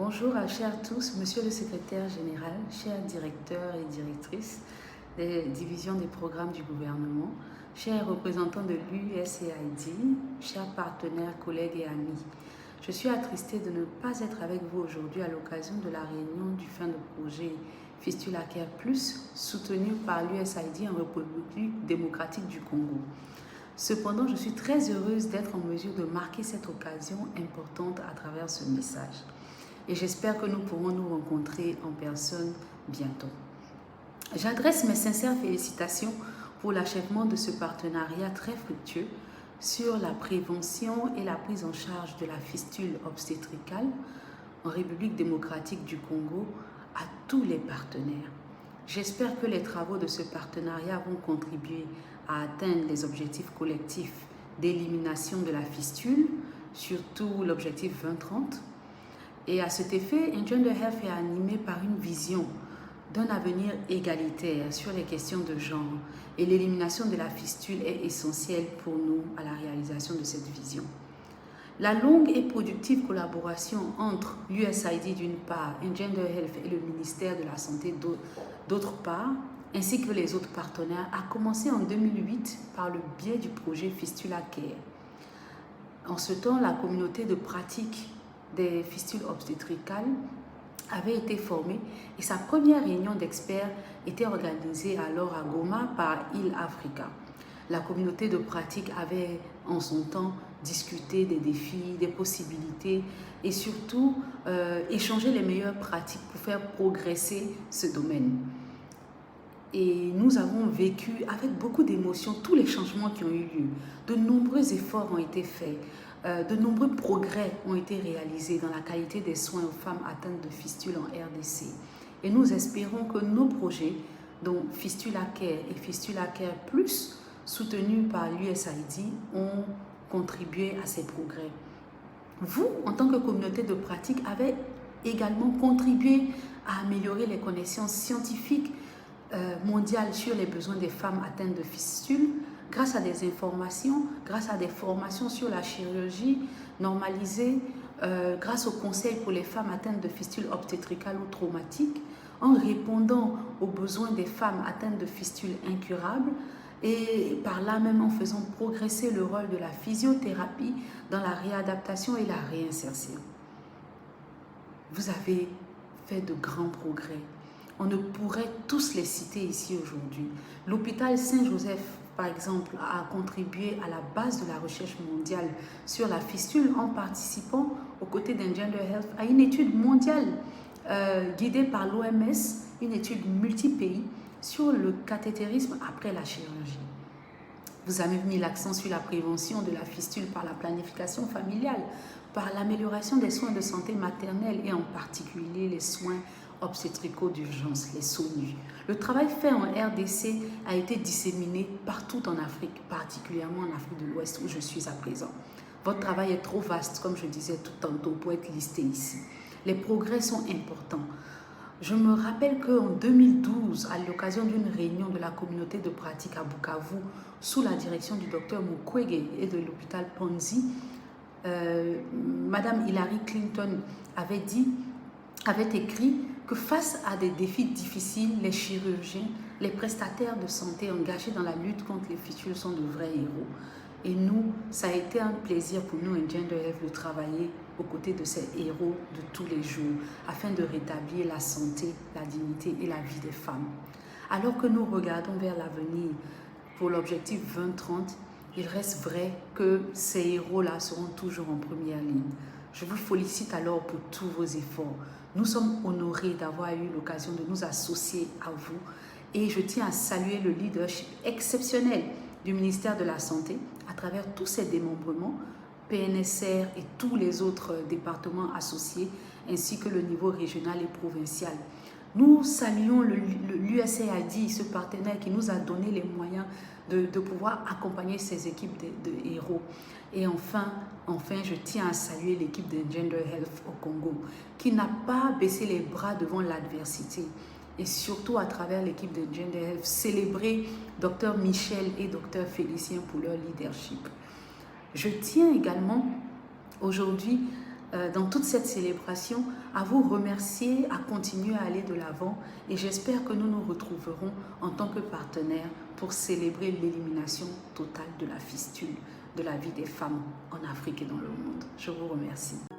Bonjour à chers tous, Monsieur le Secrétaire Général, chers directeurs et directrices des divisions des programmes du gouvernement, chers représentants de l'USAID, chers partenaires, collègues et amis. Je suis attristée de ne pas être avec vous aujourd'hui à l'occasion de la réunion du fin de projet Fistula Care Plus, soutenu par l'USAID en République démocratique du Congo. Cependant, je suis très heureuse d'être en mesure de marquer cette occasion importante à travers ce message. Et j'espère que nous pourrons nous rencontrer en personne bientôt. J'adresse mes sincères félicitations pour l'achèvement de ce partenariat très fructueux sur la prévention et la prise en charge de la fistule obstétricale en République démocratique du Congo à tous les partenaires. J'espère que les travaux de ce partenariat vont contribuer à atteindre les objectifs collectifs d'élimination de la fistule, surtout l'objectif 2030. Et à cet effet, Engender Health est animé par une vision d'un avenir égalitaire sur les questions de genre. Et l'élimination de la fistule est essentielle pour nous à la réalisation de cette vision. La longue et productive collaboration entre l'USAID d'une part, Engender Health et le ministère de la Santé d'autre part, ainsi que les autres partenaires, a commencé en 2008 par le biais du projet Fistula Care. En ce temps, la communauté de pratique des fistules obstétricales avait été formée et sa première réunion d'experts était organisée alors à Goma par Heal Africa. La communauté de pratique avait en son temps discuté des défis, des possibilités et surtout échangé les meilleures pratiques pour faire progresser ce domaine. Et nous avons vécu avec beaucoup d'émotion tous les changements qui ont eu lieu. De nombreux efforts ont été faits. De nombreux progrès ont été réalisés dans la qualité des soins aux femmes atteintes de fistules en RDC. Et nous espérons que nos projets, dont Fistula Care et Fistula Care Plus, soutenus par l'USAID, ont contribué à ces progrès. Vous, en tant que communauté de pratique, avez également contribué à améliorer les connaissances scientifiques mondiales sur les besoins des femmes atteintes de fistules, grâce à des informations, grâce à des formations sur la chirurgie normalisée, grâce aux conseils pour les femmes atteintes de fistules obstétricales ou traumatiques, en répondant aux besoins des femmes atteintes de fistules incurables et par là même en faisant progresser le rôle de la physiothérapie dans la réadaptation et la réinsertion. Vous avez fait de grands progrès. On ne pourrait tous les citer ici aujourd'hui. L'hôpital Saint-Joseph, par exemple, a contribué à la base de la recherche mondiale sur la fistule en participant aux côtés d'Engender Health à une étude mondiale guidée par l'OMS, une étude multi-pays sur le cathétérisme après la chirurgie. Vous avez mis l'accent sur la prévention de la fistule par la planification familiale, par l'amélioration des soins de santé maternelle et en particulier les soins obstétricaux d'urgence, les SONU. Le travail fait en RDC a été disséminé partout en Afrique, particulièrement en Afrique de l'Ouest où je suis à présent. Votre travail est trop vaste, comme je disais tout tantôt, pour être listé ici. Les progrès sont importants. Je me rappelle qu'en 2012, à l'occasion d'une réunion de la communauté de pratique à Bukavu, sous la direction du docteur Mukwege et de l'hôpital Ponzi, Madame Hillary Clinton avait écrit que face à des défis difficiles, les chirurgiens, les prestataires de santé engagés dans la lutte contre les fistules sont de vrais héros. Et nous, ça a été un plaisir pour nous, Engender Health, de travailler aux côtés de ces héros de tous les jours, afin de rétablir la santé, la dignité et la vie des femmes. Alors que nous regardons vers l'avenir pour l'objectif 2030, il reste vrai que ces héros-là seront toujours en première ligne. Je vous félicite alors pour tous vos efforts. Nous sommes honorés d'avoir eu l'occasion de nous associer à vous et je tiens à saluer le leadership exceptionnel du ministère de la Santé à travers tous ses démembrements, PNSR et tous les autres départements associés ainsi que le niveau régional et provincial. Nous saluons l'USAID, ce partenaire qui nous a donné les moyens de pouvoir accompagner ces équipes de héros. Et enfin, je tiens à saluer l'équipe d'Engender Health au Congo, qui n'a pas baissé les bras devant l'adversité. Et surtout à travers l'équipe d'Engender Health, célébrer Dr Michel et Dr Félicien pour leur leadership. Je tiens également aujourd'hui dans toute cette célébration, à vous remercier, à continuer à aller de l'avant et j'espère que nous nous retrouverons en tant que partenaires pour célébrer l'élimination totale de la fistule de la vie des femmes en Afrique et dans le monde. Je vous remercie.